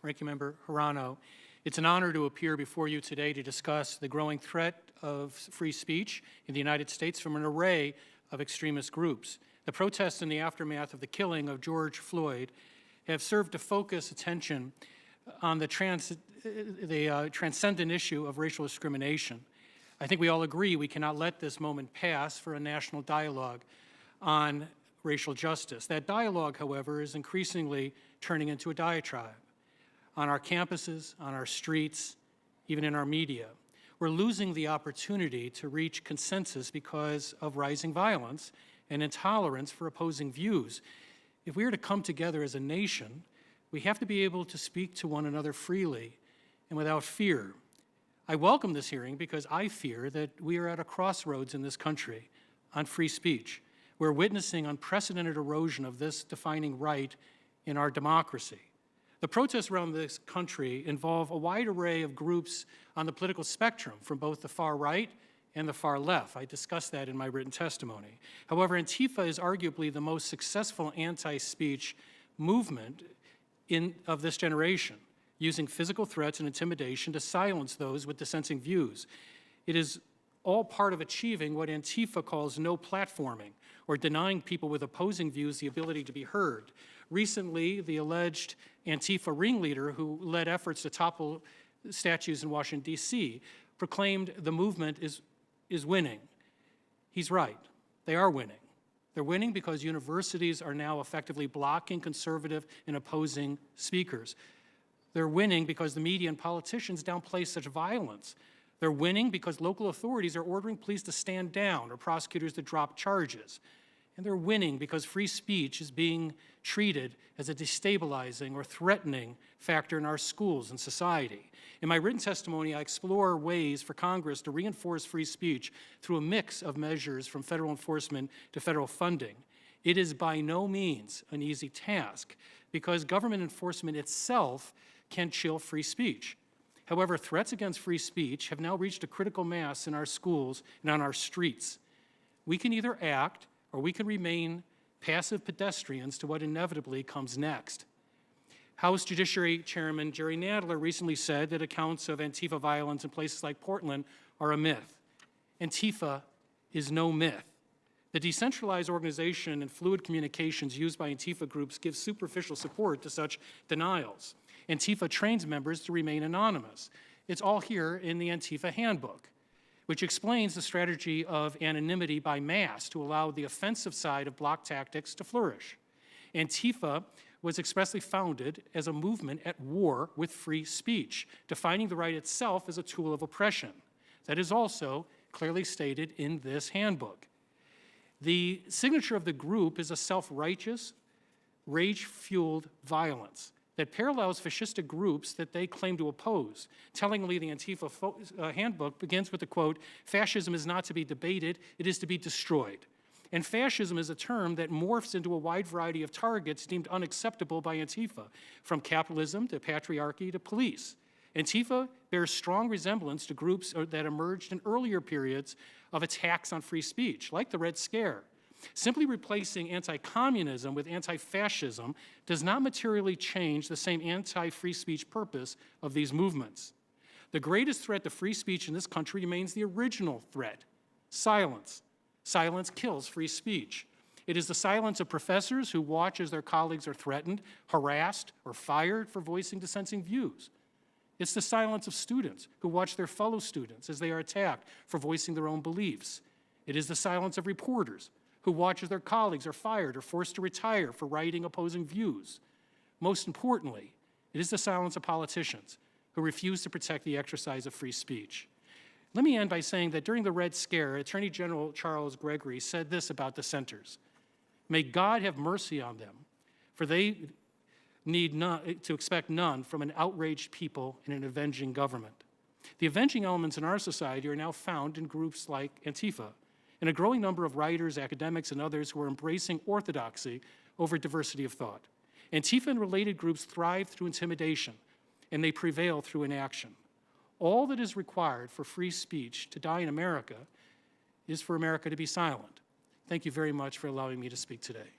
Ranking Member Hirano. It's an honor to appear before you today to discuss the growing threat of free speech in the United States from an array of extremist groups. The protests in the aftermath of the killing of George Floyd have served to focus attention on the transcendent issue of racial discrimination. I think we all agree we cannot let this moment pass for a national dialogue on racial justice. That dialogue, however, is increasingly turning into a diatribe on our campuses, on our streets, even in our media. We're losing the opportunity to reach consensus because of rising violence and intolerance for opposing views. If we are to come together as a nation, we have to be able to speak to one another freely and without fear. I welcome this hearing because I fear that we are at a crossroads in this country on free speech. We're witnessing unprecedented erosion of this defining right in our democracy. The protests around this country involve a wide array of groups on the political spectrum, from both the far right and the far left. I discussed that in my written testimony. However, Antifa is arguably the most successful anti-speech movement of this generation, using physical threats and intimidation to silence those with dissenting views. It is all part of achieving what Antifa calls no platforming, or denying people with opposing views the ability to be heard. Recently, the alleged Antifa ringleader who led efforts to topple statues in Washington, D.C., proclaimed the movement is winning. He's right. They are winning. They're winning because universities are now effectively blocking conservative and opposing speakers. They're winning because the media and politicians downplay such violence. They're winning because local authorities are ordering police to stand down or prosecutors to drop charges. And they're winning because free speech is being treated as a destabilizing or threatening factor in our schools and society. In my written testimony, I explore ways for Congress to reinforce free speech through a mix of measures from federal enforcement to federal funding. It is by no means an easy task because government enforcement itself can chill free speech. However, threats against free speech have now reached a critical mass in our schools and on our streets. We can either act or we can remain passive pedestrians to what inevitably comes next. House Judiciary Chairman Jerry Nadler recently said that accounts of Antifa violence in places like Portland are a myth. Antifa is no myth. The decentralized organization and fluid communications used by Antifa groups give superficial support to such denials. Antifa trains members to remain anonymous. It's all here in the Antifa handbook, which explains the strategy of anonymity by mass to allow the offensive side of block tactics to flourish. Antifa was expressly founded as a movement at war with free speech, defining the right itself as a tool of oppression. That is also clearly stated in this handbook. The signature of the group is a self-righteous, rage-fueled violence that parallels fascistic groups that they claim to oppose. Tellingly, the Antifa handbook begins with the quote, "Fascism is not to be debated, it is to be destroyed." And fascism is a term that morphs into a wide variety of targets deemed unacceptable by Antifa, from capitalism to patriarchy to police. Antifa bears strong resemblance to groups that emerged in earlier periods of attacks on free speech, like the Red Scare. Simply replacing anti-communism with anti-fascism does not materially change the same anti-free speech purpose of these movements. The greatest threat to free speech in this country remains the original threat: silence. Silence kills free speech. It is the silence of professors who watch as their colleagues are threatened, harassed, or fired for voicing dissenting views. It's the silence of students who watch their fellow students as they are attacked for voicing their own beliefs. It is the silence of reporters who watch as their colleagues are fired or forced to retire for writing opposing views. Most importantly, it is the silence of politicians who refuse to protect the exercise of free speech. Let me end by saying that during the Red Scare, Attorney General Charles Gregory said this about dissenters: "May God have mercy on them, for they need to expect none from an outraged people and an avenging government." The avenging elements in our society are now found in groups like Antifa, and a growing number of writers, academics, and others who are embracing orthodoxy over diversity of thought. Antifa and related groups thrive through intimidation, and they prevail through inaction. All that is required for free speech to die in America is for America to be silent. Thank you very much for allowing me to speak today.